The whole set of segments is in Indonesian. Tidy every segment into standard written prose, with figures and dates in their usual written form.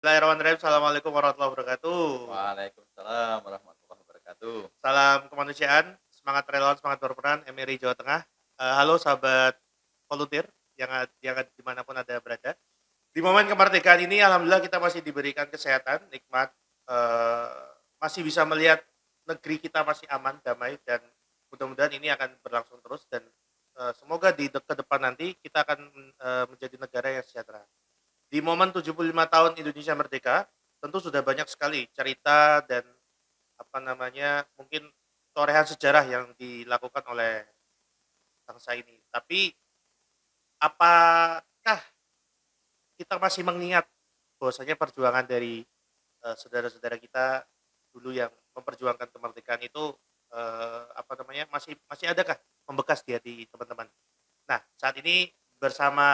Bismillahirrahmanirrahim. Assalamualaikum warahmatullahi wabarakatuh. Waalaikumsalam warahmatullahi wabarakatuh. Salam kemanusiaan, semangat relawan, semangat berperan, MRI Jawa Tengah. Halo sahabat volunteer yang dimanapun Anda berada. Di momen kemerdekaan ini alhamdulillah kita masih diberikan kesehatan, nikmat, masih bisa melihat negeri kita masih aman, damai, dan mudah-mudahan ini akan berlangsung terus dan, semoga ke depan nanti kita akan, menjadi negara yang sejahtera. Di momen 75 tahun Indonesia merdeka, tentu sudah banyak sekali cerita dan apa namanya, mungkin torehan sejarah yang dilakukan oleh bangsa ini. Tapi apakah kita masih mengingat bahwasanya perjuangan dari, saudara-saudara kita dulu yang memperjuangkan kemerdekaan itu, apa namanya, masih masih adakah membekas di hati teman-teman? Nah, saat ini bersama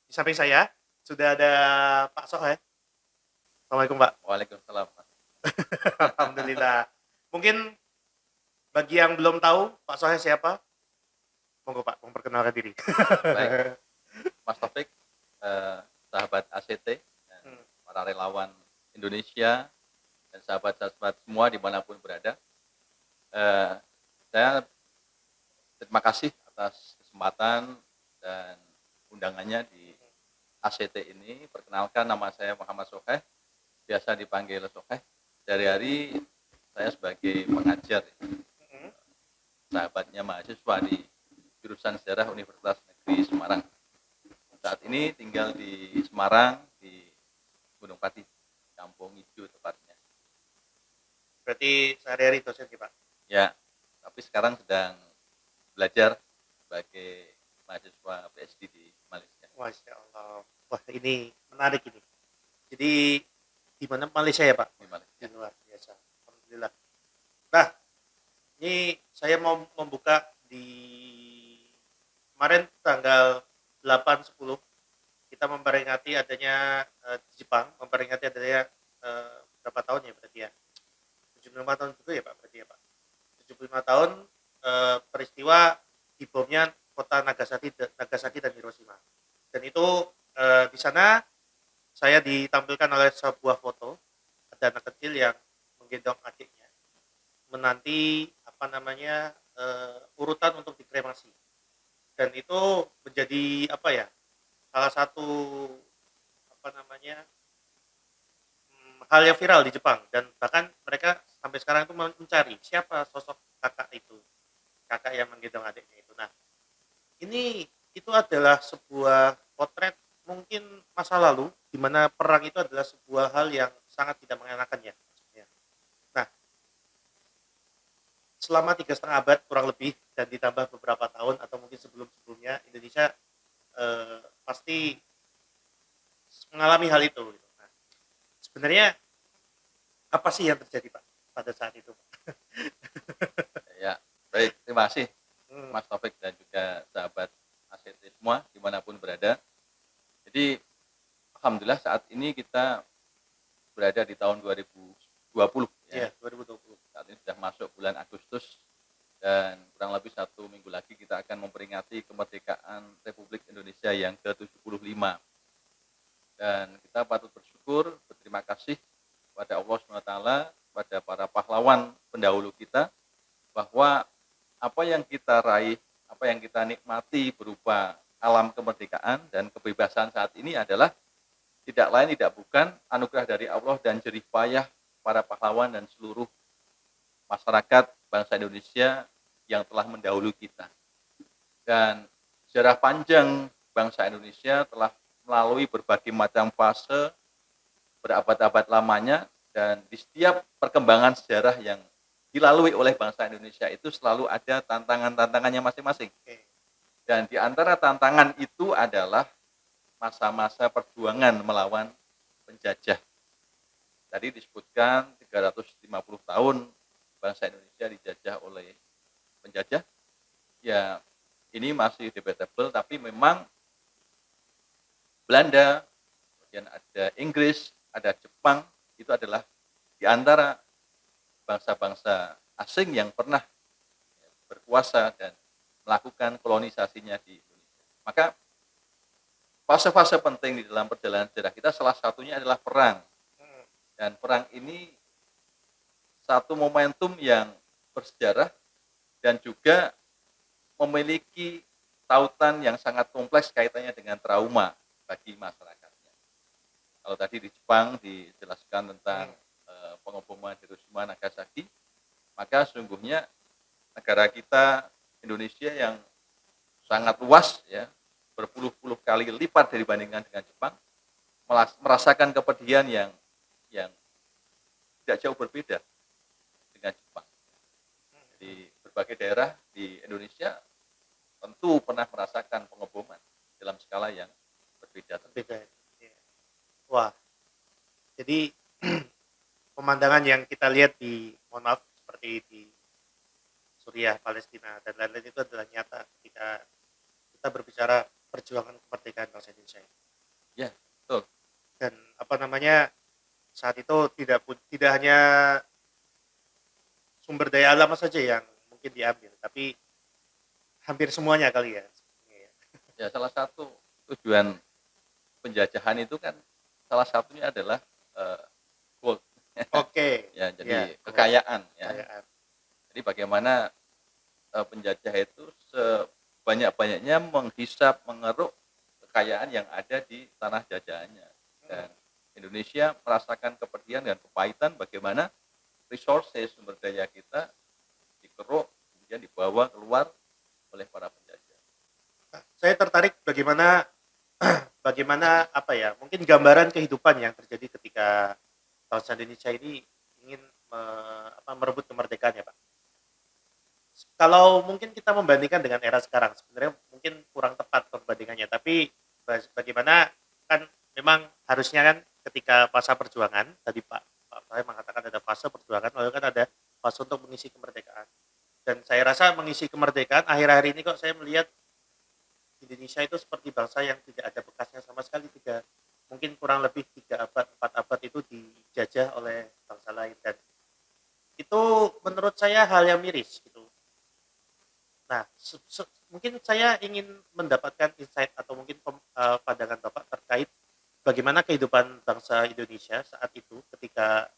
di samping saya sudah ada Pak Soeh. Assalamualaikum, Pak. Waalaikumsalam, Mas. Alhamdulillah. Mungkin bagi yang belum tahu Pak Soeh siapa, monggo Pak memperkenalkan diri. Baik, Mas Taufik, sahabat ACT dan Hmm, para relawan Indonesia dan sahabat-sahabat semua dimanapun berada. Eh, saya terima kasih atas kesempatan dan undangannya di ACT ini. Perkenalkan, nama saya Muhammad Soheh, biasa dipanggil Soheh. Dari saya sebagai pengajar, mhm. sahabatnya mahasiswa di jurusan Sejarah Universitas Negeri Semarang. Saat ini tinggal di Semarang, di Gunung Pati, Kampung Ijo tepatnya. Berarti sehari-hari dosen nih Pak? Ya, tapi sekarang sedang belajar sebagai mahasiswa PhD di Malaysia. Masya Allah. Wah ini menarik ini. Jadi di mana Malaysia ya Pak? Di Wah, ini Malaysia. luar biasa. Alhamdulillah. Nah, ini saya mau membuka di kemarin tanggal 8/10 kita memperingati adanya di Jepang, memperingati adanya berapa tahun ya berarti ya? 75 tahun juga ya Pak berarti ya Pak? 75 tahun peristiwa dibomnya kota Nagasaki dan Hiroshima. Dan itu di sana saya ditampilkan oleh sebuah foto ada anak kecil yang menggendong adiknya menanti apa namanya urutan untuk dikremasi. Dan itu menjadi apa ya? Salah satu apa namanya hal yang viral di Jepang dan bahkan mereka sampai sekarang itu mencari siapa sosok kakak itu, kakak yang menggendong adiknya itu. Nah, ini itu adalah sebuah potret mungkin masa lalu di mana perang itu adalah sebuah hal yang sangat tidak mengenakan ya. Nah, selama 3,5 abad kurang lebih dan ditambah beberapa tahun atau mungkin sebelum-sebelumnya Indonesia pasti mengalami hal itu. Gitu. Nah, sebenarnya apa sih yang terjadi Pak pada saat itu? Ya, baik, terima kasih Hmm, Mas Taufik dan juga sahabat ACT semua dimanapun berada. Jadi, alhamdulillah saat ini kita berada di tahun 2020 ya. ya 2020. Saat ini sudah masuk bulan Agustus dan kurang lebih 1 minggu lagi kita akan memperingati kemerdekaan Republik Indonesia yang ke-75. Dan kita patut bersyukur, berterima kasih kepada Allah SWT, kepada para pahlawan pendahulu kita, bahwa apa yang kita raih, apa yang kita nikmati berupa alam kemerdekaan dan kebebasan saat ini adalah tidak lain tidak bukan anugerah dari Allah dan jerih payah para pahlawan dan seluruh masyarakat bangsa Indonesia yang telah mendahului kita. Dan sejarah panjang bangsa Indonesia telah melalui berbagai macam fase berabad-abad lamanya, dan di setiap perkembangan sejarah yang dilalui oleh bangsa Indonesia itu selalu ada tantangan-tantangannya masing-masing. Oke. Dan di antara tantangan itu adalah masa-masa perjuangan melawan penjajah. Tadi disebutkan 350 tahun bangsa Indonesia dijajah oleh penjajah. Ya, ini masih debatable, tapi memang Belanda, kemudian ada Inggris, ada Jepang, itu adalah di antara bangsa-bangsa asing yang pernah berkuasa dan melakukan kolonisasinya di Indonesia. Maka pas fase-fase penting di dalam perjalanan sejarah kita salah satunya adalah perang. Hmm. Dan perang ini satu momentum yang bersejarah dan juga memiliki tautan yang sangat kompleks kaitannya dengan trauma bagi masyarakatnya. Kalau tadi di Jepang dijelaskan tentang pengeboman Hiroshima Nagasaki, maka sesungguhnya negara kita Indonesia yang sangat luas ya, berpuluh-puluh kali lipat dibandingkan dengan Jepang, merasakan kepedihan yang tidak jauh berbeda dengan Jepang. Di berbagai daerah di Indonesia tentu pernah merasakan pengeboman dalam skala yang berbeda. Beda. Iya. Wah, jadi pemandangan yang kita lihat di, mohon maaf, seperti di Suriah, Palestina, dan lain-lain itu adalah nyata ketika kita berbicara perjuangan kemerdekaan bangsa Indonesia. Ya, betul. Dan apa namanya, saat itu tidak hanya sumber daya alam saja yang mungkin diambil, tapi hampir semuanya kali ya. Ya, salah satu tujuan penjajahan itu kan salah satunya adalah gold. Oke. Ya, Ya, jadi kekayaan ya. kekayaan. Jadi bagaimana penjajah itu sebanyak-banyaknya menghisap, mengeruk kekayaan yang ada di tanah jajahannya. Dan Indonesia merasakan kepedihan dan kepahitan bagaimana resources sumber daya kita dikeruk kemudian dibawa keluar oleh para penjajah. Saya tertarik bagaimana bagaimana apa ya, mungkin gambaran kehidupan yang terjadi ketika bangsa Indonesia ini ingin merebut kemerdekaan ya Pak. Kalau mungkin kita membandingkan dengan era sekarang, sebenarnya mungkin kurang tepat perbandingannya, tapi bagaimana kan memang harusnya kan ketika masa perjuangan, tadi Pak saya mengatakan ada fase perjuangan, lalu kan ada fase untuk mengisi kemerdekaan. Dan saya rasa mengisi kemerdekaan akhir-akhir ini kok saya melihat Indonesia itu seperti bangsa yang tidak ada bekasnya sama sekali, mungkin kurang lebih 3 abad, 4 abad itu dijajah oleh bangsa lain, dan itu menurut saya hal yang miris gitu. Nah, mungkin saya ingin mendapatkan insight atau mungkin pandangan Bapak terkait bagaimana kehidupan bangsa Indonesia saat itu ketika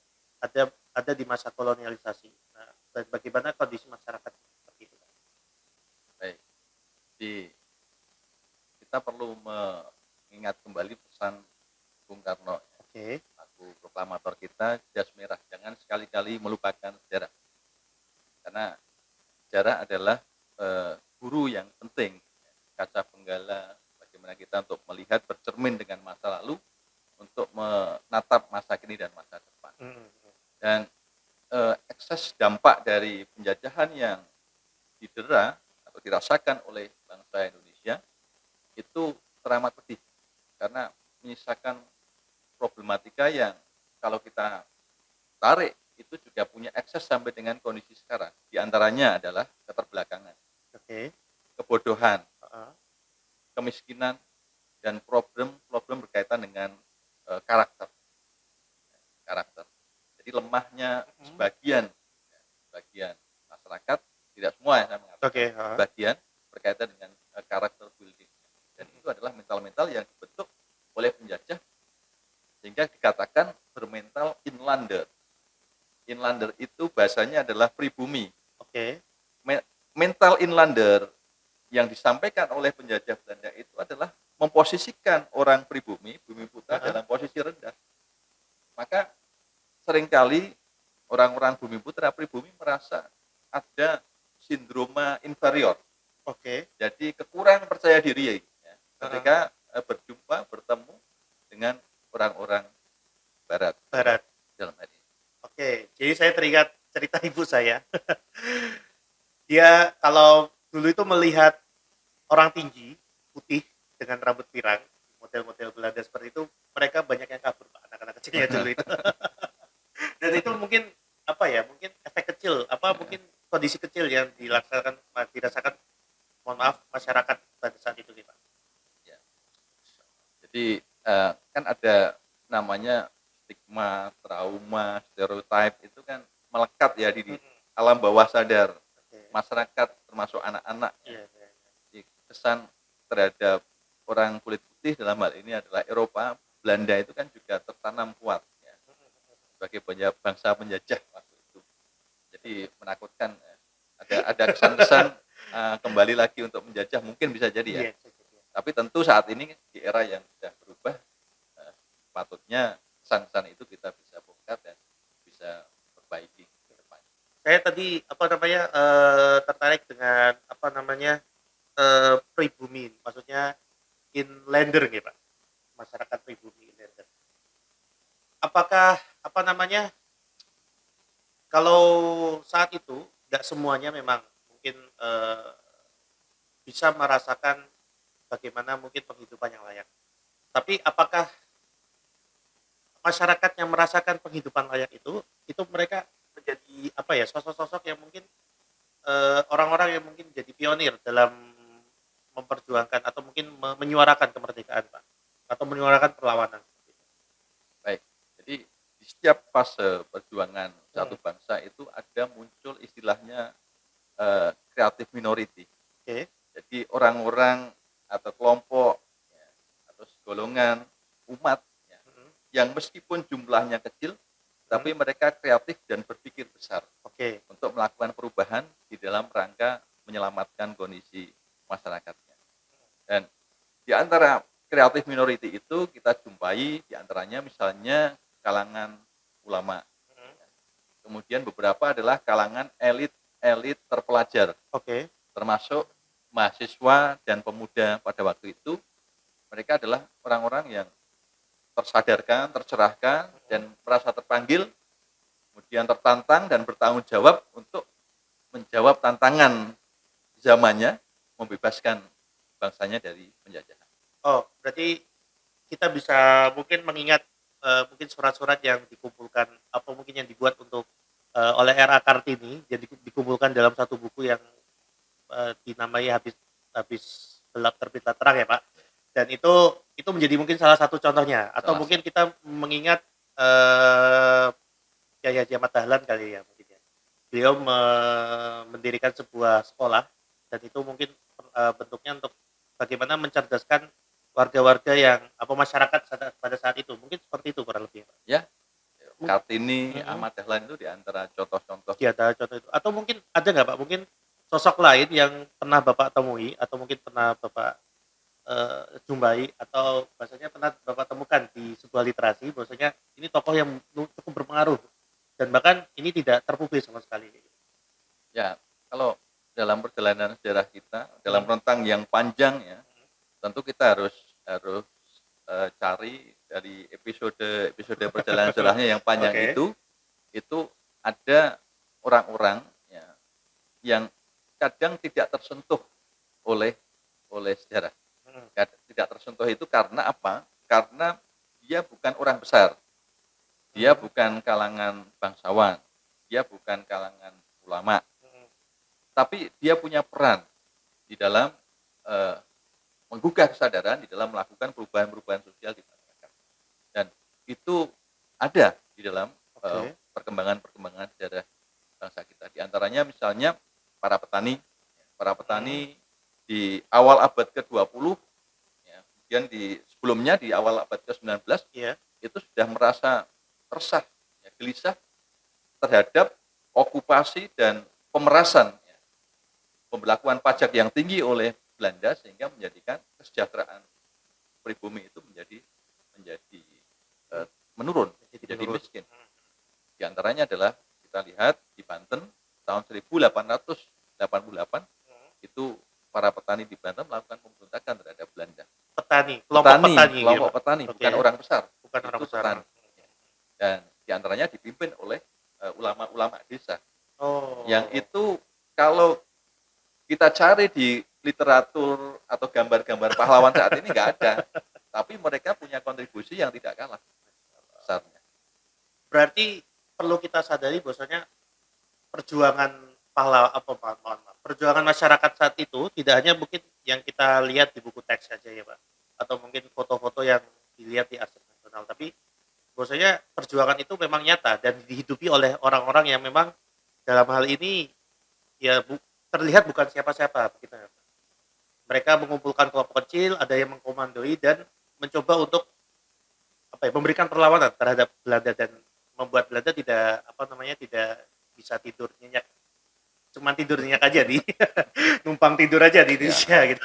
ada di masa kolonialisasi. Nah, dan bagaimana kondisi masyarakat seperti itu. Baik. Jadi kita perlu mengingat kembali pesan Bung Karno, Oke. lagu proklamator kita, jas merah, jangan sekali-kali melupakan sejarah. Karena sejarah adalah guru yang penting, kaca penggala bagaimana kita untuk melihat, bercermin dengan masa lalu untuk menatap masa kini dan masa depan. Dan ekses dampak dari penjajahan yang didera atau dirasakan oleh bangsa Indonesia itu teramat pedih karena menyisakan problematika yang kalau kita tarik itu juga punya akses sampai dengan kondisi sekarang. Di antaranya adalah keterbelakangan, Oke. kebodohan, kemiskinan, dan problem berkaitan dengan karakter. Jadi lemahnya sebagian masyarakat, tidak semua ya saya mengatakan, Oke. sebagian berkaitan dengan karakter building. Dan itu adalah mental-mental yang dibentuk oleh penjajah sehingga dikatakan bermental inlander. Inlander itu bahasanya adalah pribumi. Oke. Mental inlander yang disampaikan oleh penjajah Belanda itu adalah memposisikan orang pribumi, bumi putra dalam posisi rendah. Maka seringkali orang-orang bumi putra pribumi merasa ada sindroma inferior. Oke. Jadi kekurangan percaya diri ya, ketika bertemu dengan orang-orang barat. Dalam hal ini. Oke, jadi saya teringat cerita ibu saya. Dia kalau dulu itu melihat orang tinggi, putih, dengan rambut pirang, model-model Belanda seperti itu, mereka banyak yang kabur, Pak, anak-anak kecilnya dulu itu. Dan itu mungkin apa ya, mungkin efek kecil, mungkin kondisi kecil yang dirasakan, mohon maaf, masyarakat pada saat itu nih, Pak. Ya. Jadi kan ada namanya stigma, trauma, stereotip itu kan melekat ya di alam bawah sadar masyarakat termasuk anak-anak. Kesan terhadap orang kulit putih dalam hal ini adalah Eropa, Belanda itu kan juga tertanam kuat ya, sebagai bangsa penjajah waktu itu. Jadi menakutkan ya. Ada kesan-kesan kembali lagi untuk menjajah mungkin bisa jadi ya. Iya, bisa jadi ya. Tapi tentu saat ini di era yang sudah berubah, patutnya kesan-kesan itu kita bisa bongkar dan bisa perbaiki ke depan. Saya tadi apa namanya tertarik dengan apa namanya pribumi, maksudnya inlander gitu Pak, masyarakat pribumi inlander. Apakah apa namanya kalau saat itu nggak semuanya memang mungkin bisa merasakan bagaimana mungkin penghidupan yang layak. Tapi apakah masyarakat yang merasakan penghidupan layak itu mereka menjadi apa ya sosok-sosok yang mungkin orang-orang yang mungkin jadi pionir dalam memperjuangkan atau mungkin menyuarakan kemerdekaan Pak atau menyuarakan perlawanan. Baik, jadi di setiap fase perjuangan Hmm. satu bangsa itu ada muncul istilahnya creative minority. Oke. Jadi orang-orang atau kelompok ya, atau golongan umat ya, Hmm. yang meskipun jumlahnya kecil, Hmm. tapi mereka kreatif dan berpikir besar Oke. untuk melakukan perubahan di dalam rangka menyelamatkan kondisi masyarakatnya. Dan di antara kreatif minority itu kita jumpai di antaranya misalnya kalangan ulama. Hmm. Kemudian beberapa adalah kalangan elit terpelajar, Oke. termasuk mahasiswa dan pemuda pada waktu itu. Mereka adalah orang-orang yang tersadarkan, tercerahkan, Hmm. dan merasa terpanggil, kemudian tertantang dan bertanggung jawab untuk menjawab tantangan zamannya, membebaskan bangsanya dari penjajahan. Oh, berarti kita bisa mungkin mengingat mungkin surat-surat yang dikumpulkan apa mungkin yang dibuat untuk oleh R.A. Kartini jadi dikumpulkan dalam satu buku yang dinamai habis habis gelap terbitlah terang ya Pak. Dan itu menjadi mungkin salah satu contohnya atau Salah mungkin satu. kita mengingat eh Yahya Jamat Dahlan kali ya mungkin ya. Beliau mendirikan sebuah sekolah dan itu mungkin bentuknya untuk bagaimana mencerdaskan warga-warga yang apa masyarakat pada saat itu mungkin seperti itu kurang lebih Pak. Ya, Mung- Kartini, Mhm. Ahmad Dahlan itu di antara contoh-contoh. Di antara contoh itu atau mungkin ada nggak Pak mungkin sosok lain yang pernah Bapak temui atau mungkin pernah Bapak jumpai atau bahasanya pernah Bapak temukan di sebuah literasi bahwasanya ini tokoh yang cukup berpengaruh dan bahkan ini tidak terpublis sama sekali. Ya, kalau dalam perjalanan sejarah kita, dalam Hmm. rentang yang panjang ya, tentu kita harus harus cari dari episode perjalanan sejarahnya yang panjang Oke. itu ada orang-orang ya, yang kadang tidak tersentuh oleh oleh sejarah. Hmm. Tidak tersentuh itu karena apa? Karena dia bukan orang besar, dia Hmm. bukan kalangan bangsawan, dia bukan kalangan ulama, Hmm. tapi dia punya peran di dalam eh, menggugah kesadaran di dalam melakukan perubahan-perubahan sosial di masyarakat. Dan itu ada di dalam Oke. perkembangan-perkembangan sejarah bangsa kita. Di antaranya misalnya para petani, para Hmm. petani di awal abad ke-20, ya, kemudian sebelumnya di awal abad ke-19 Iya. itu sudah merasa resah, ya, gelisah terhadap okupasi dan pemerasan, ya, pembelakuan pajak yang tinggi oleh Belanda sehingga menjadikan kesejahteraan pribumi itu menjadi menjadi Hmm. menurun, Jadi menjadi menurun. miskin. Hmm. Di antaranya adalah kita lihat di Banten tahun 1888 Hmm. itu para petani di Banten melakukan pemberontakan terhadap Belanda. Petani, kelompok Petani, petani gitu kelompok Pak. petani, Oke. bukan orang besar, Bukan orang itu besar. petani. Dan di antaranya dipimpin oleh ulama-ulama desa. Yang Oh. itu kalau kita cari di literatur atau gambar-gambar pahlawan saat ini nggak ada. Tapi mereka punya kontribusi yang tidak kalah besarnya. Berarti perlu kita sadari bahwasanya perjuangan pahlawan apa mohon maaf, perjuangan masyarakat saat itu tidak hanya mungkin yang kita lihat di buku teks saja ya Pak atau mungkin foto-foto yang dilihat di arsip nasional tapi bahwasanya perjuangan itu memang nyata dan dihidupi oleh orang-orang yang memang dalam hal ini ya terlihat bukan siapa-siapa begitu ya Pak. Mereka mengumpulkan kelompok kecil, ada yang mengkomandoi dan mencoba untuk memberikan perlawanan terhadap Belanda dan membuat Belanda tidak tidak bisa tidur nyenyak, cuman tidur nyenyak aja di numpang tidur aja di Ya, Indonesia gitu.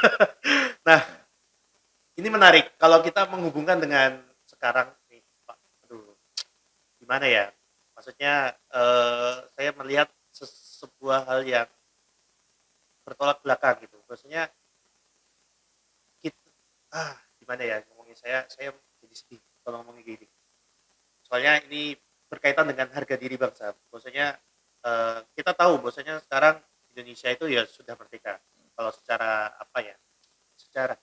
Nah, ya. ini menarik kalau kita menghubungkan dengan sekarang nih, Pak. Aduh, gimana ya? Maksudnya saya melihat sebuah hal yang bertolak belakang gitu. Maksudnya kita, gimana ya ngomongin, saya jadi sedih kalau ngomongin gini. Soalnya ini berkaitan dengan harga diri bangsa. Maksudnya kita tahu bahwasanya sekarang Indonesia itu ya sudah merdeka. Kalau secara secara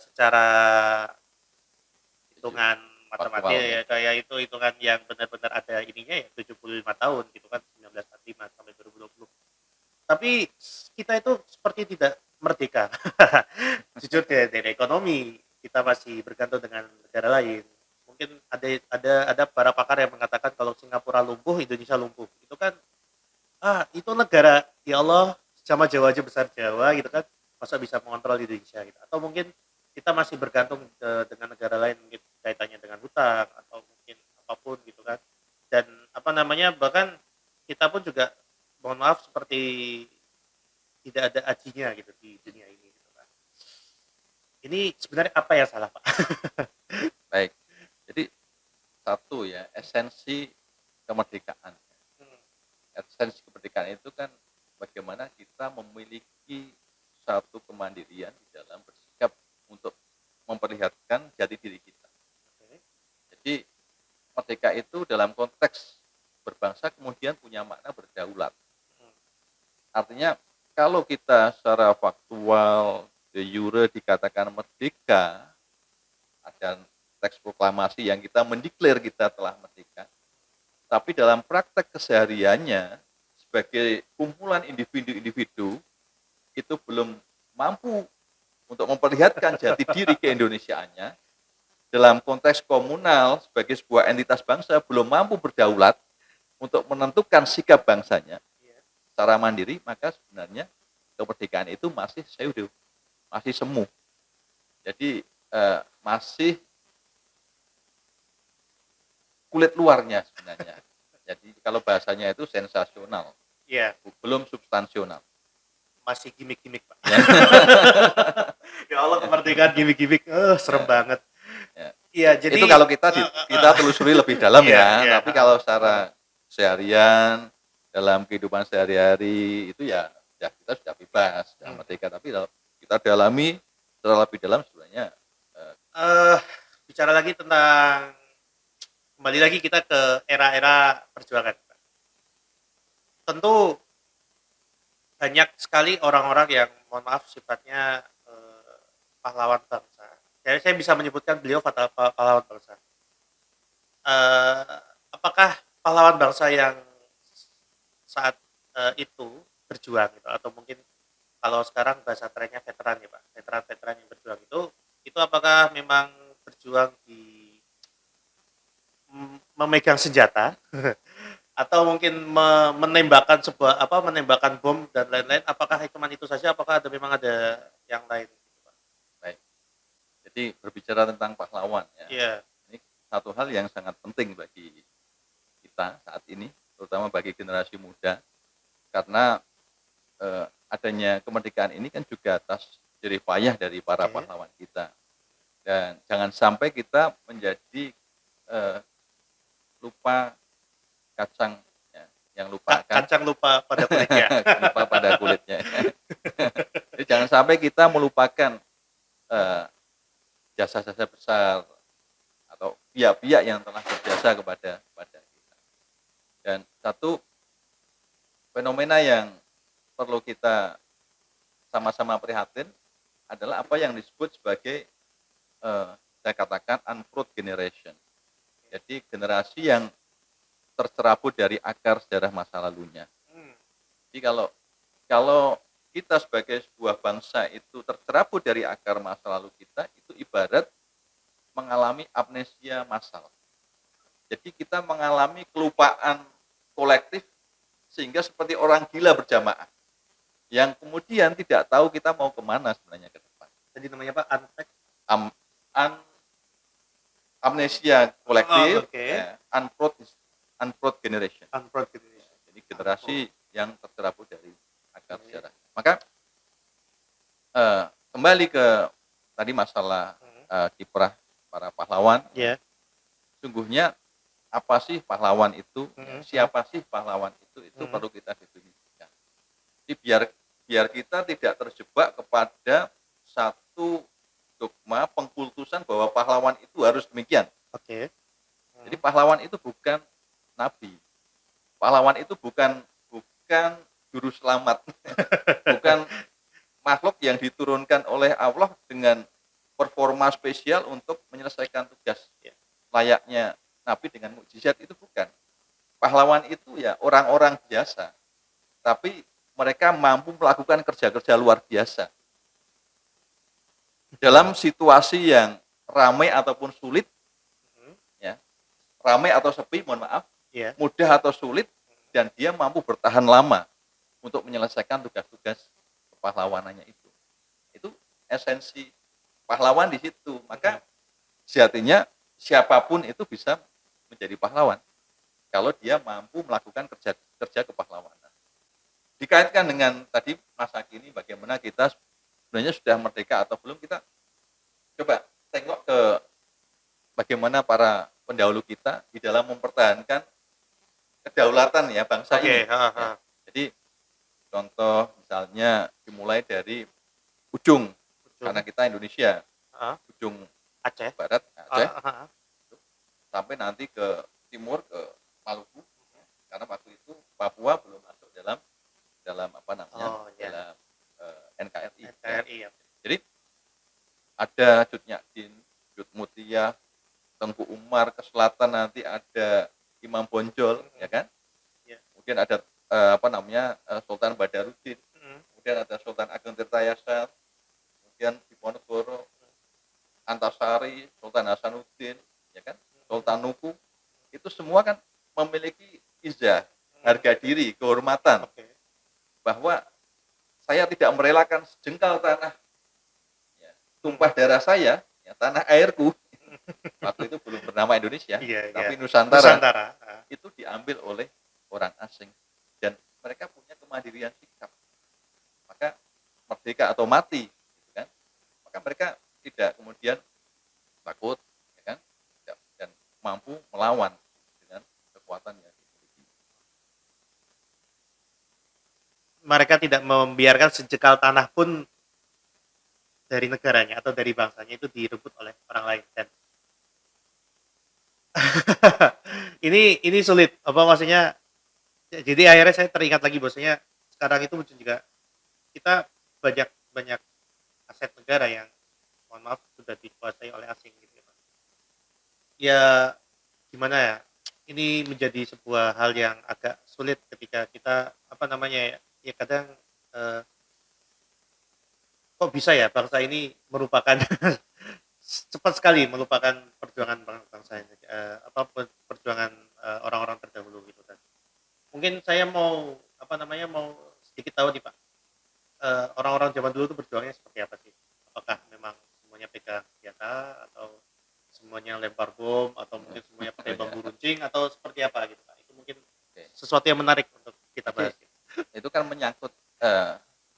secara hitungan matematik Faktual ya. ya, kayak itu hitungan yang benar-benar ada ininya ya 75 tahun gitu kan, 1945 sampai 2020. Tapi kita itu seperti tidak merdeka. Jujur dari ekonomi kita masih bergantung dengan negara lain. Mungkin ada para pakar yang mengatakan kalau Singapura lumpuh, Indonesia lumpuh. Itu kan itu negara, ya Allah, sama Jawa aja besar Jawa gitu kan. Masa bisa mengontrol Indonesia gitu. Atau mungkin kita masih bergantung dengan negara lain, mungkin kaitannya dengan hutang atau mungkin apapun gitu kan. Dan bahkan kita pun juga mohon maaf seperti tidak ada ajinya gitu di dunia ini gitu kan. Ini sebenarnya apa yang salah, Pak? Baik. Jadi satu ya, esensi kemerdekaan. Hmm, Esensi kemerdekaan itu kan bagaimana kita memiliki satu kemandirian di dalam bersikap untuk memperlihatkan jati diri kita. oke. Jadi merdeka itu dalam konteks berbangsa kemudian punya makna berdaulat. Hmm, Artinya kalau kita secara faktual de jure dikatakan merdeka, ada teks proklamasi yang kita mendeklar kita telah merdeka, tapi dalam praktek kesehariannya sebagai kumpulan individu-individu itu belum mampu untuk memperlihatkan jati diri keindonesiaannya, dalam konteks komunal sebagai sebuah entitas bangsa belum mampu berdaulat untuk menentukan sikap bangsanya iya. secara mandiri, maka sebenarnya kemerdekaan itu masih pseudo, masih semu. Jadi masih kulit luarnya sebenarnya. Jadi kalau bahasanya itu sensasional, Iya, belum substansional. masih gimmick-gimmick, Pak. Ya, Ya Allah, ya, kemerdekaan gimmick-gimmick. Serem ya, banget. ya. Iya, jadi Itu kalau kita telusuri lebih dalam iya, ya. iya, Tapi kalau secara seharian dalam kehidupan sehari-hari itu ya, ya kita sudah bebas, sudah Hmm. merdeka. Tapi kalau kita dalami secara lebih dalam sebenarnya Eh, bicara lagi tentang, kembali lagi kita ke era-era perjuangan. Tentu banyak sekali orang-orang yang mohon maaf sifatnya pahlawan bangsa. Jadi saya bisa menyebutkan beliau pahlawan bangsa. Apakah pahlawan bangsa yang saat itu berjuang gitu, atau mungkin kalau sekarang bahasa trennya veteran ya Pak, veteran-veteran yang berjuang itu apakah memang berjuang di memegang senjata atau mungkin menembakkan menembakkan bom dan lain-lain, apakah cuma itu saja, apakah memang ada yang lain? baik. Jadi berbicara tentang pahlawan ya, Iya. ini satu hal yang sangat penting bagi kita saat ini, terutama bagi generasi muda, karena adanya kemerdekaan ini kan juga atas jerih payah dari para Oke. pahlawan kita. Dan jangan sampai kita menjadi eh, lupa kacang ya, yang lupakan Kacang lupa pada kulitnya. lupa pada kulitnya. Jadi jangan sampai kita melupakan eh, jasa-jasa besar atau pihak-pihak yang telah berjasa kepada kita. Dan satu fenomena yang perlu kita sama-sama prihatin adalah apa yang disebut sebagai saya katakan unfruit generation. Jadi generasi yang tercerabut dari akar sejarah masa lalunya. Hmm, Jadi kalau kita sebagai sebuah bangsa itu tercerabut dari akar masa lalu kita, itu ibarat mengalami amnesia massal. Jadi kita mengalami kelupaan kolektif sehingga seperti orang gila berjamaah yang kemudian tidak tahu kita mau kemana sebenarnya ke depan. Jadi namanya apa? Unpack. Am, an- amnesia Oh, kolektif, oke. ya, unproud generation. Unproud generation. Jadi generasi Unproud. yang tercerabut dari akar Oke. sejarah. Maka kembali ke tadi masalah kiprah para pahlawan. Ya. Sungguhnya apa sih pahlawan itu? Mhm. Siapa sih pahlawan itu? Itu Mhm. perlu kita definisikan. Jadi biar kita tidak terjebak kepada satu dogma pengkultusan bahwa pahlawan itu harus demikian. Oke. Jadi pahlawan itu bukan nabi. Pahlawan itu bukan juru selamat. Bukan makhluk yang diturunkan oleh Allah dengan performa spesial untuk menyelesaikan tugas. Ya. Layaknya nabi dengan mukjizat, itu bukan. Pahlawan itu ya orang-orang biasa, tapi mereka mampu melakukan kerja-kerja luar biasa dalam situasi yang ramai ataupun sulit, Mhm. ya, ramai atau sepi, mohon maaf, Ya. mudah atau sulit, dan dia mampu bertahan lama untuk menyelesaikan tugas-tugas kepahlawanannya itu. Itu esensi pahlawan di situ. Maka sejatinya siapapun itu bisa menjadi pahlawan kalau dia mampu melakukan kerja kepahlawanan. Dikaitkan dengan tadi masa kini, bagaimana kita sebenarnya sudah merdeka atau belum, kita coba tengok ke bagaimana para pendahulu kita di dalam mempertahankan kedaulatan ya bangsa Oke. ini. Ya. Jadi contoh misalnya dimulai dari ujung, karena kita Indonesia, ujung Aceh. barat Aceh, Ah. sampai nanti ke timur ke Maluku, karena waktu itu Papua belum masuk dalam apa namanya, dalam NKRI. NKRI ya. Jadi ada Cut Nyak-Din, Cut Mutia, Tengku Umar, ke selatan nanti ada Imam Bonjol, ya kan? Ya. Kemudian ada Sultan Badarudin, kemudian ada Sultan Ageng Tirtayasa, kemudian Diponegoro, Antasari, Sultan Hasanuddin, ya kan? Sultan Nuku, itu semua kan memiliki izah, harga diri, kehormatan, bahwa saya tidak merelakan sejengkal tanah, ya, tumpah darah saya, ya, tanah airku, waktu itu belum bernama Indonesia, tapi Nusantara, itu diambil oleh orang asing, dan mereka punya kemandirian sikap. Maka merdeka atau mati, gitu kan? Maka mereka tidak kemudian takut, ya kan? Dan mampu melawan dengan kekuatan yang dimiliki. Mereka tidak membiarkan sejengkal tanah pun dari negaranya atau dari bangsanya itu direbut oleh orang lain. Dan ini sulit, apa maksudnya, jadi akhirnya saya teringat lagi bahwasanya sekarang itu muncul juga kita banyak aset negara yang mohon maaf sudah dikuasai oleh asing gitu ya, Pak. Ya gimana ya? Ini menjadi sebuah hal yang agak sulit ketika kita apa namanya ya kadang kok bisa ya bangsa ini merupakan cepat sekali melupakan perjuangan bangsa ini, perjuangan orang-orang terdahulu gitu kan. Mungkin saya mau apa namanya mau sedikit tahu nih Pak, orang-orang zaman dulu itu berjuangnya seperti apa sih? Apakah memang semuanya pegang senjata atau semuanya lempar bom atau mungkin semuanya pakai bambu runcing atau seperti apa gitu Pak? Itu mungkin sesuatu yang menarik untuk kita bahas. Itu kan menyangkut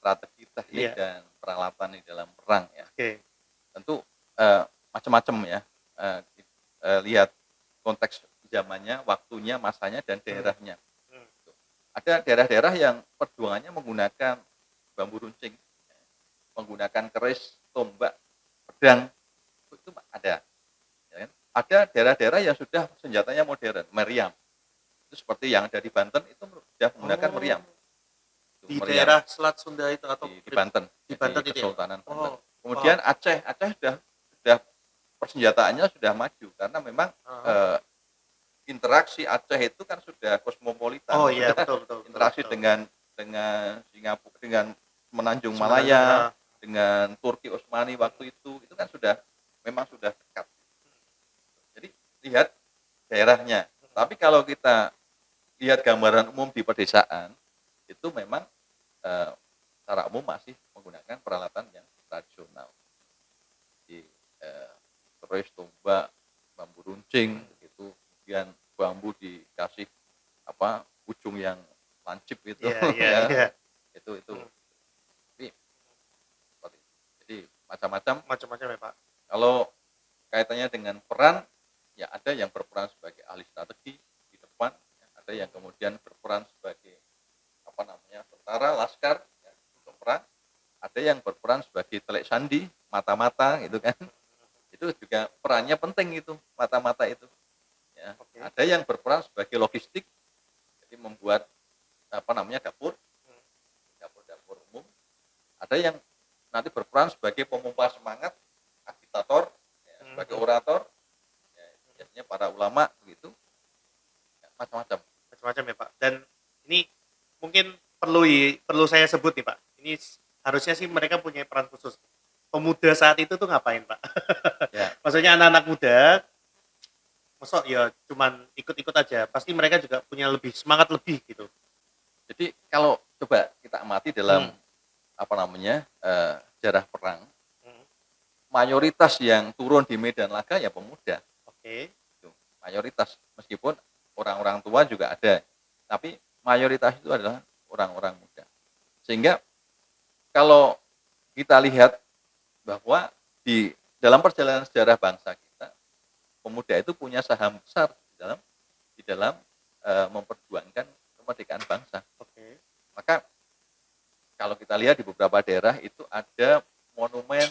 strategi, teknik, dan peralatan di dalam perang ya. Tentu macam-macam ya. Lihat konteks zamannya, waktunya, masanya, dan daerahnya. Ada daerah-daerah yang perjuangannya menggunakan bambu runcing, menggunakan keris, tombak, pedang, itu ada. Ya kan? Ada daerah-daerah yang sudah senjatanya modern, meriam. Itu seperti yang ada di Banten, itu sudah menggunakan meriam. Di daerah Selat Sunda itu atau di Banten, di Banten di Kesultanan Banten. Kemudian Aceh sudah persenjataannya sudah maju karena memang interaksi Aceh itu kan sudah kosmopolitan. Betul. Interaksi dengan Singapura, dengan Semenanjung Malaya, dengan Turki Utsmani waktu itu kan memang sudah dekat. Jadi lihat daerahnya. Tapi kalau kita lihat gambaran umum di pedesaan, itu memang secara umum masih menggunakan peralatan yang tradisional. Di keris, tombak, bambu runcing gitu, kemudian bambu dikasih ujung yang lancip gitu Iya, iya, ya. iya. Itu. Hmm, Tapi seperti itu. Jadi macam-macam. macam-macam ya, Pak. Kalau kaitannya dengan peran, ya ada yang berperan sebagai ahli strategi di depan, ya, ada yang kemudian berperan sebagai tentara, laskar ya, untuk perang, ada yang berperan sebagai telek sandi, mata-mata gitu kan. Itu juga perannya penting itu, mata-mata itu. Ya. Oke. Ada yang berperan sebagai logistik, jadi membuat dapur, Hmm, dapur-dapur umum. Ada yang nanti berperan sebagai pemompa semangat, agitator, ya, hmm, sebagai hmm. orator, ya, biasanya para ulama begitu, ya, macam-macam. Macam-macam ya, Pak. Dan ini mungkin perlu saya sebut nih, Pak. Ini harusnya sih mereka punya peran khusus. Pemuda saat itu tuh ngapain, Pak? Ya, Maksudnya anak-anak muda, masuk ya cuman ikut-ikut aja. Pasti mereka juga punya semangat lebih gitu. jadi kalau coba kita amati dalam Hmm. sejarah perang, Hmm. mayoritas yang turun di medan laga ya pemuda. Oke. Gitu. Mayoritas, meskipun orang-orang tua juga ada, tapi mayoritas itu adalah orang-orang muda. Sehingga kalau kita lihat bahwa di dalam perjalanan sejarah bangsa kita, pemuda itu punya saham besar di dalam memperjuangkan kemerdekaan bangsa. Oke. Maka kalau kita lihat di beberapa daerah itu ada monumen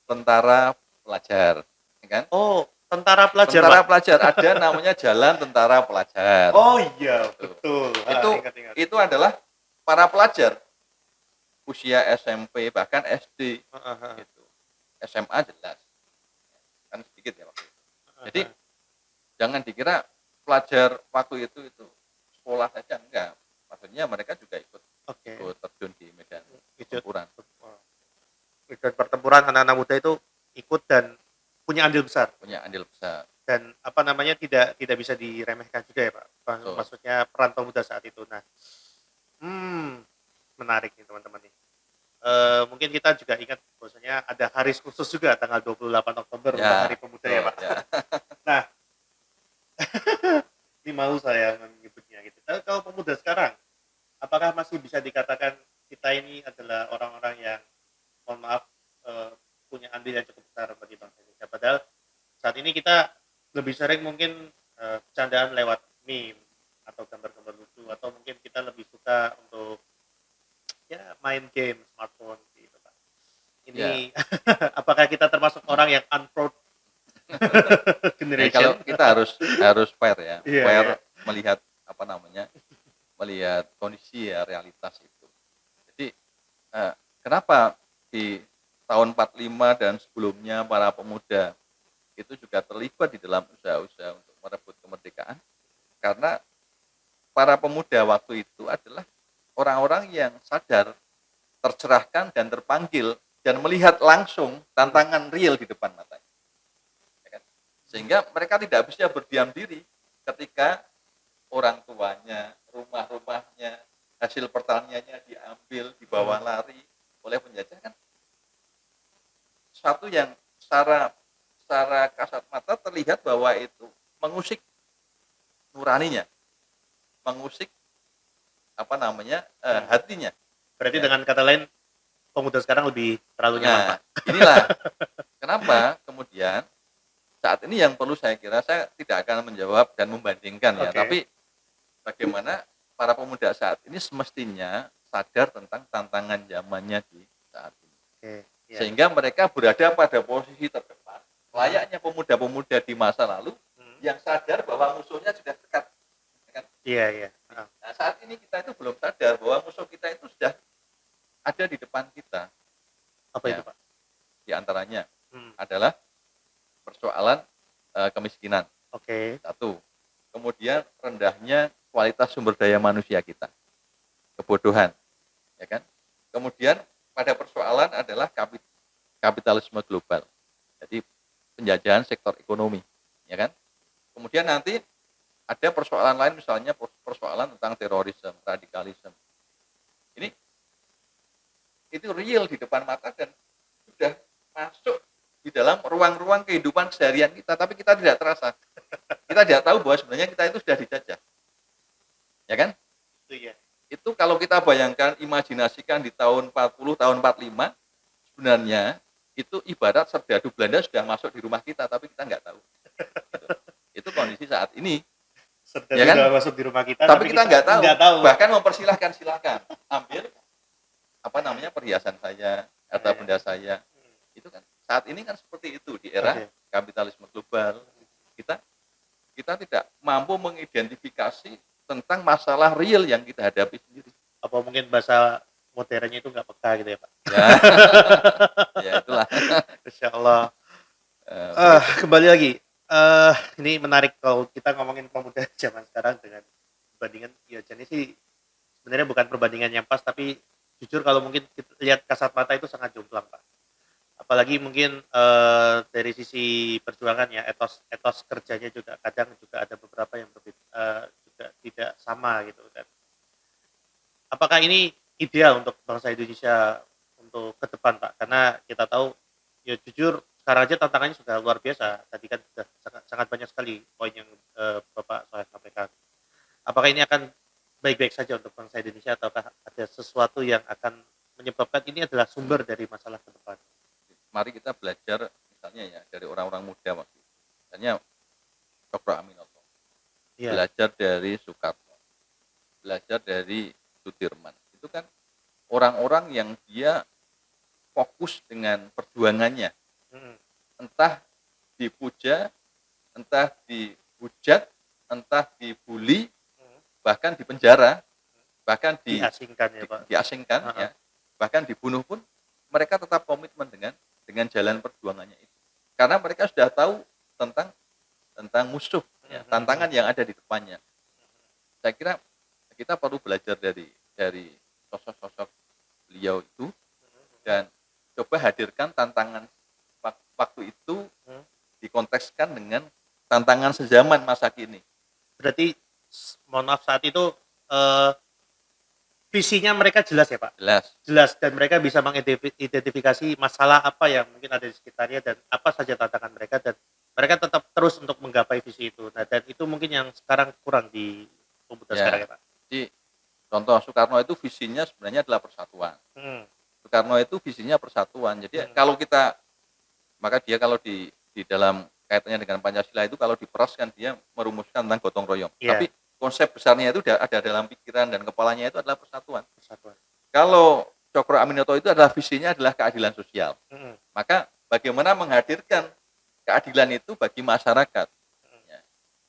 tentara pelajar, ya kan? Oh, tentara pelajar, Tentara Pak. pelajar ada namanya Jalan Tentara Pelajar. Oh iya, Gitu. betul. Itu Ingat-ingat. itu adalah para pelajar usia SMP bahkan SD gitu. SMA jelas kan sedikit ya waktu itu. Jadi jangan dikira pelajar waktu itu sekolah saja, enggak. Maksudnya mereka juga ikut Oke. ikut terjun di medan Ikut pertempuran. medan pertempuran, anak-anak muda itu ikut dan punya andil besar. Punya andil besar. Dan tidak bisa diremehkan juga ya, Pak. Betul. Maksudnya peran pemuda saat itu. Nah, menarik nih teman-teman nih. Mungkin kita juga ingat bahwasanya ada hari khusus juga tanggal 28 Oktober untuk Ya, Hari Pemuda ya, betul Pak. ya. Nah, ini malu saya menyebutnya gitu. Tapi kalau pemuda sekarang, apakah masih bisa dikatakan kita ini adalah orang-orang yang, mohon maaf, punya andil yang cukup besar bagi bangsa Indonesia? Padahal saat ini kita lebih sering mungkin bercandaan lewat meme atau gambar-gambar lucu, atau mungkin kita lebih suka untuk ya main game smartphone gitu, Pak. Ya. Ini apakah kita termasuk orang yang unproud Jadi kalau generation? kita harus harus fair ya, Iya, fair iya. melihat melihat kondisi ya realitas itu. Jadi kenapa di tahun 45 dan sebelumnya para pemuda itu juga terlibat di dalam usaha-usaha untuk merebut kemerdekaan? Karena para pemuda waktu itu adalah orang-orang yang sadar, tercerahkan dan terpanggil dan melihat langsung tantangan real di depan matanya. Ya kan? Sehingga mereka tidak bisa berdiam diri ketika orang tuanya, rumah-rumahnya, hasil pertaniannya diambil, dibawa lari oleh penjajah kan satu yang secara secara kasat mata terlihat bahwa itu mengusik nuraninya, mengusik hatinya. Berarti Ya. dengan kata lain, pemuda sekarang lebih terlalu nyaman, Nah, Pak. inilah kenapa kemudian saat ini yang perlu saya kira saya tidak akan menjawab dan membandingkan ya, Oke. tapi bagaimana para pemuda saat ini semestinya sadar tentang tantangan zamannya di saat ini. Oke. Iya. Sehingga mereka berada pada posisi terdepan, layaknya pemuda-pemuda di masa lalu yang sadar bahwa musuhnya sudah dekat. Iya, iya. Nah, saat ini kita itu belum sadar bahwa musuh kita itu sudah ada di depan kita. Apa itu, Ya, Pak? di antaranya Hmm. adalah persoalan kemiskinan. Oke. Satu. Kemudian rendahnya kualitas sumber daya manusia kita. Kebodohan, ya kan? Kemudian pada persoalan adalah kapitalisme global. Jadi penjajahan sektor ekonomi, ya kan? Kemudian nanti ada persoalan lain misalnya persoalan tentang terorisme, radikalisme. Ini itu real di depan mata dan sudah masuk di dalam ruang-ruang kehidupan seharian kita, tapi kita tidak terasa. Kita tidak tahu bahwa sebenarnya kita itu sudah dijajah. Ya kan? Itu ya. Itu kalau kita bayangkan, imajinasikan di tahun 40, tahun 45, sebenarnya itu ibarat serdadu Belanda sudah masuk di rumah kita, tapi kita nggak tahu. Gitu. Itu kondisi saat ini. Serdadu Ya kan? udah masuk di rumah kita, Tapi kita nggak tahu. nggak tahu. Bahkan mempersilahkan, silakan ambil apa namanya perhiasan saya, harta benda saya. Itu kan saat ini kan seperti itu di era Oke. kapitalisme global. Kita tidak mampu mengidentifikasi tentang masalah real yang kita hadapi sendiri. Apa mungkin bahasa modernnya itu nggak peka gitu ya Pak? Ya, ya itulah. Insya Allah. Begitu. Kembali lagi. Ini menarik kalau kita ngomongin pemuda zaman sekarang dengan perbandingan. Ya jadi sih sebenarnya bukan perbandingan yang pas, tapi jujur kalau mungkin kita lihat kasat mata itu sangat jomplang Pak. Apalagi mungkin dari sisi perjuangan ya, etos kerjanya juga kadang juga ada beberapa yang juga tidak sama gitu kan. Apakah ini ideal untuk bangsa Indonesia untuk ke depan Pak? Karena kita tahu ya jujur sekarang aja tantangannya sudah luar biasa. Tadi kan sudah sangat, sangat banyak sekali poin yang Bapak Soeh sampaikan. Apakah ini akan baik-baik saja untuk bangsa Indonesia ataukah ada sesuatu yang akan menyebabkan ini adalah sumber dari masalah ke depan? Mari kita belajar misalnya ya dari orang-orang muda waktu itu. Misalnya Cokro Aminoto, Iya. belajar dari Soekarno, belajar dari Sudirman. Itu kan orang-orang yang dia fokus dengan perjuangannya, Mm-mm. entah dipuja, entah dihujat, entah dibully, bahkan dipenjara, bahkan Diasingkan ya Pak. diasingkan, ya, bahkan dibunuh pun mereka tetap komitmen dengan jalan perjuangannya itu. Karena mereka sudah tahu tentang musuh, ya, tantangan yang ada di depannya. Saya kira kita perlu belajar dari sosok-sosok beliau itu dan coba hadirkan tantangan waktu itu dikontekskan dengan tantangan sezaman masa kini. Berarti mohon maaf saat itu visinya mereka jelas ya Pak? Jelas dan mereka bisa mengidentifikasi masalah apa yang mungkin ada di sekitarnya dan apa saja tantangan mereka dan mereka tetap terus untuk menggapai visi itu. Nah, dan itu mungkin yang sekarang kurang di pemuda sekarang ya Pak. Jadi contoh Soekarno itu visinya sebenarnya adalah persatuan. Soekarno itu visinya persatuan. Jadi kalau kita maka dia kalau di dalam kaitannya dengan Pancasila itu kalau diperas kan dia merumuskan tentang gotong royong. Yeah. Tapi konsep besarnya itu ada dalam pikiran dan kepalanya itu adalah persatuan. Persatuan. Kalau Cokro Aminoto itu adalah visinya adalah keadilan sosial. Maka bagaimana menghadirkan keadilan itu bagi masyarakat. Ya.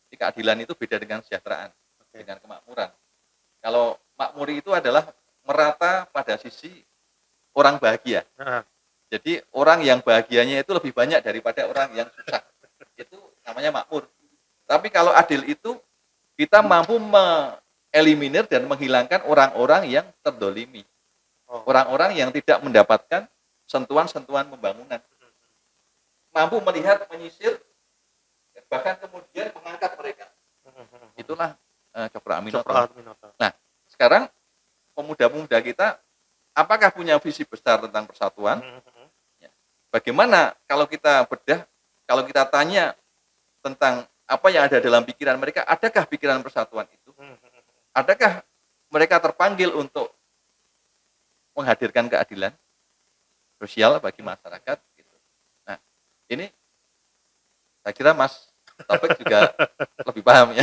Jadi keadilan itu beda dengan kesejahteraan, dengan kemakmuran. Kalau makmur itu adalah merata pada sisi orang bahagia. Jadi orang yang bahagianya itu lebih banyak daripada orang yang susah. Itu namanya makmur. Tapi kalau adil itu kita mampu mengeliminir dan menghilangkan orang-orang yang terdolimi. Orang-orang yang tidak mendapatkan sentuhan-sentuhan pembangunan. Mampu melihat, menyisir, bahkan kemudian mengangkat mereka. Itulah Cokro Aminoto. Nah, sekarang pemuda-pemuda kita apakah punya visi besar tentang persatuan? Bagaimana kalau kita bedah, kalau kita tanya tentang apa yang ada dalam pikiran mereka, adakah pikiran persatuan itu? Adakah mereka terpanggil untuk menghadirkan keadilan sosial bagi masyarakat? Gitu. Nah, ini saya kira Mas Taufik juga lebih paham ya.